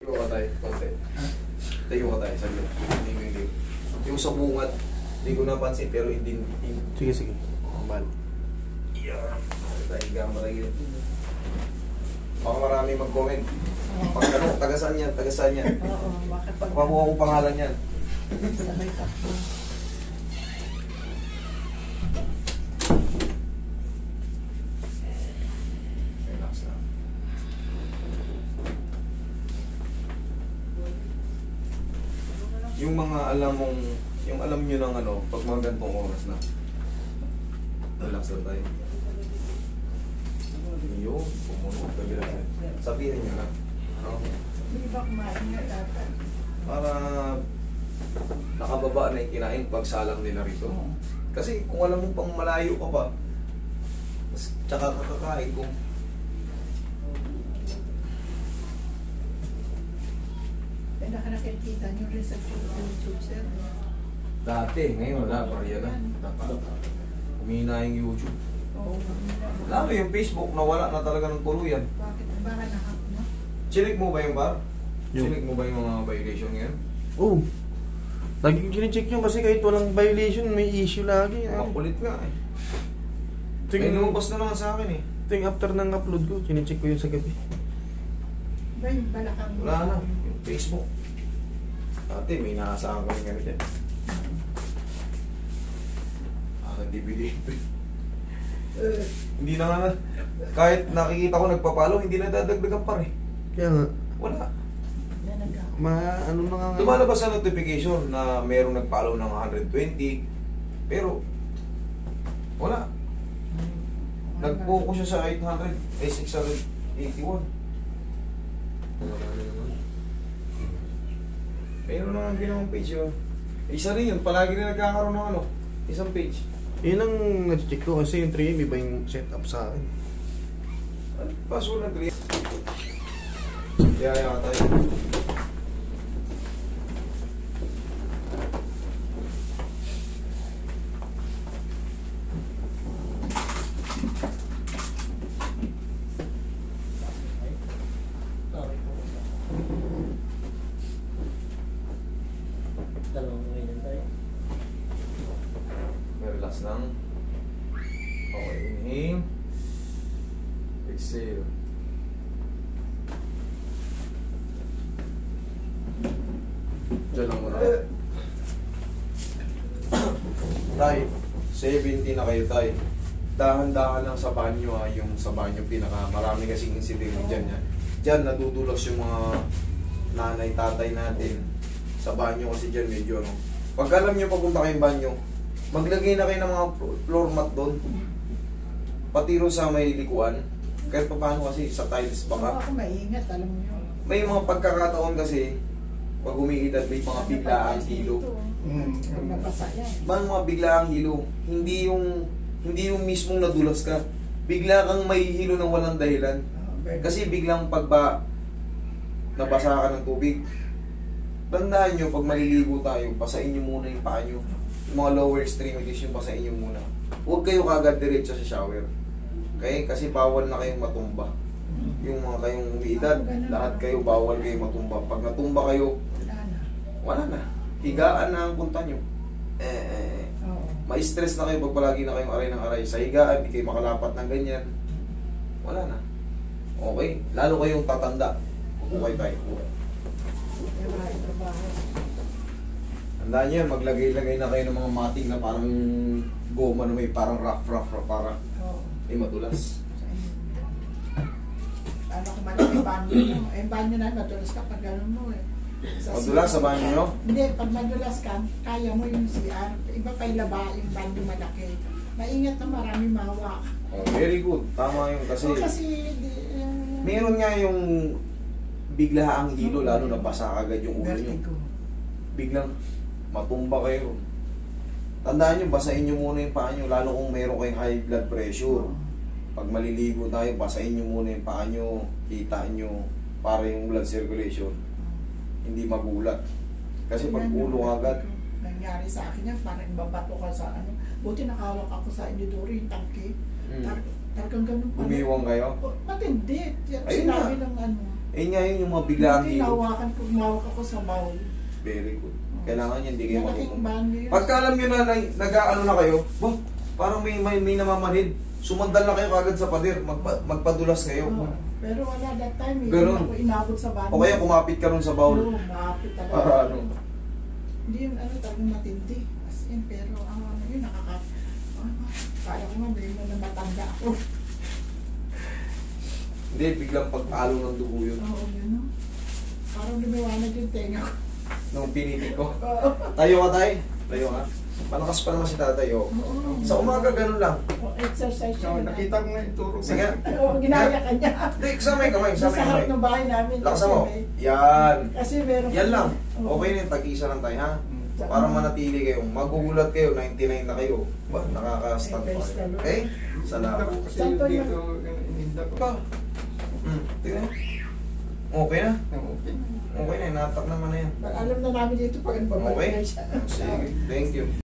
Tayo ka tayo, konti. Tayo ka tayo, saglit. Hindi. Yung sa bungat, hindi ko napansin, pero hindi. Sige. Mahal. Yeah. Tayo ka maragil. Baka marami mag-comment. Pag ano, tagasaan yan. Oo, makapag... Pakuha ko pangalan yan. Sabay ka. Relax lang. Yung mga alam nyo ng ano, pag mga ganitong oras na. Relax lang tayo. Yun, pumunod. Sabihin nyo na. Hindi ba kumain nga dapat? Para nakababa na yung kinain pag salang nila rito. Kasi kung alam mo pang malayo ka pa, tsaka kakakain kung Kaya nakakita nyo rin sa YouTube, sir. dati, ngayon wala, pariya na. Umina yung YouTube. Oo. Lalo yung Facebook, nawala na talaga ng tuluyan. Bakit? Baka nahap mo? Chinik mo ba yung bar? Yung- Chinik mo ba yung mga violation ngayon? Oo. Laging kine-check nyo kasi kahit walang violation, may issue lagi. Makulit nga eh. Ting, May lumabas na naman sa akin eh. ting after ng upload ko, kine-check ko yun sa gabi. Ba yung balakang mo? Wala na, yung Facebook. Dati may nakasahan kami nga dyan. DVD. Hindi na nga kahit nakikita ko nagpapalo, hindi na dadagdagan pa rin. Kaya nga, Wala. ano na nga. Lumalabas sa notification na mayroong nagpalo ng 120, pero wala. Nag-focus siya sa 800, 681. Mayroon naman ginawang page yun. Isa rin yun, palagi na nagkakaroon ng ano, isang page. Yun ang na-check ko kasi yung 3M iba yung setup sa akin. Ano paso na 3? Yaya ka tayo. Relax lang. Okay, inhale. Exhale. Diyan lang muna. Tay, 70 na kayo tay. Dahan-dahan lang sa banyo ha, yung sa banyo pinaka marami kasing insidente dyan yan. Diyan nadudulas yung mga nanay, tatay natin. Sa banyo kasi dyan medyo ano. Pag alam nyo papunta kayong banyo, maglagay na kayo ng mga floor mat doon. Pati rin sa may likuan. Kahit pa paano kasi sa tiles Baka baka. ako maingat, alam mo yun. May mga pagkakataon kasi pag umiidad may mga biglaang hilo. Pag napasa yan. Mga biglaang hilo. Hindi yung mismong nadulas ka. Bigla kang may hilo ng walang dahilan. Kasi biglang pagba nabasa ka ng tubig. Tandaan nyo, pag maliligo tayo, pasain nyo muna yung paa nyo. Yung mga lower extremities yung pasain nyo muna. Huwag kayo kagad diretso sa shower. Okay? Kasi bawal na kayong matumba. Yung mga kayong umiidad, lahat kayo bawal kayo matumba. Pag natumba kayo, wala na. Higaan na ang punta nyo. Ma-stress na kayo pag palagi na kayong aray ng aray. Sa higaan, di kayo makalapat ng ganyan. Wala na. Okay? Lalo kayong tatanda. Ukay tayo. Tandaan nyo yan, maglagay-lagay na kayo ng mga mating na parang goma na may parang rough, para may madulas. Ano kung malaki banyo mo? Eh, banyo na, madulas ka pag gano'n mo eh. Madulas sa banyo nyo? Hindi, pag madulas ka, kaya mo yung CR. Iba pa yung laba, yung banyo malaki. Maingat na marami mahawak. Oh, very good. Tama yung kasi... Kasi meron nga yung biglaang hilo, lalo na basa agad yung ulo nyo. vertigo. Biglang matumba kayo. Tandaan nyo, basahin nyo muna yung paa nyo, lalo kung meron kayong high blood pressure. Pag maliligo tayo, basahin nyo muna yung paa nyo, kita nyo, para yung blood circulation hindi magulat. Kasi pag ulo agad, Nangyari sa akin yan, parang babato ka sa ano. Buti nakawak ako sa Inidori, yung tangke. Talagang ganun pa. umiwang kayo. Matindi. Ayun Sinabi na. ng ano. Eh nga yun, yung mga biglaang Hindi, hilo. nawakan ko, umawak ako sa bowl. Very good. Kailangan yan, hindi kayo Malaking marunong. bando yun. Pagka alam nyo na nag-ano na kayo, bah, parang may namamanhid. Sumandal na kayo kagad sa pader, magpadulas kayo. Oo. Pero wala that time eh. Ganun. Hindi ako inabot sa bando. O kaya kumapit ka nun sa bowl. Oo, maapit talaga. Para ano. Hindi yun ano talagang matindi. As in, pero ang ano yun, kala ko nga, may na matanda ako. Hindi, biglang pagtalo ng dugo yun. Oo, yun no. Parang lumiwanag yung tenga ko. Nung pinitik ko. Oo. Tayo ka tayo. Tayo ka. Palakas pa naman si tatay. Oh. Oo. Sa umaga, ganun lang. Exercise So, yun. nakita ko nga yung turo. Sige. Oo, ginaya ka niya. Hindi, kasama yung kamay. Sa Kasama yung harap kamay. ng bahay namin. Lakasan mo. Kasi Yan. Kasi meron. Yan lang. Oo. Okay na yung tag-isa lang tayo, ha? Mm. Para manatili kayo. Magugulat kayo, 99 na kayo. Ba, nakaka-stand pa kayo. Okay? Salamat. Kasi Saan to dito, ininda ko. Pa. Tingnan mo. Okay na. Okay. Okay na, natak naman na yan. Alam na namin dito pag Okay? babalik siya. Sige, thank you.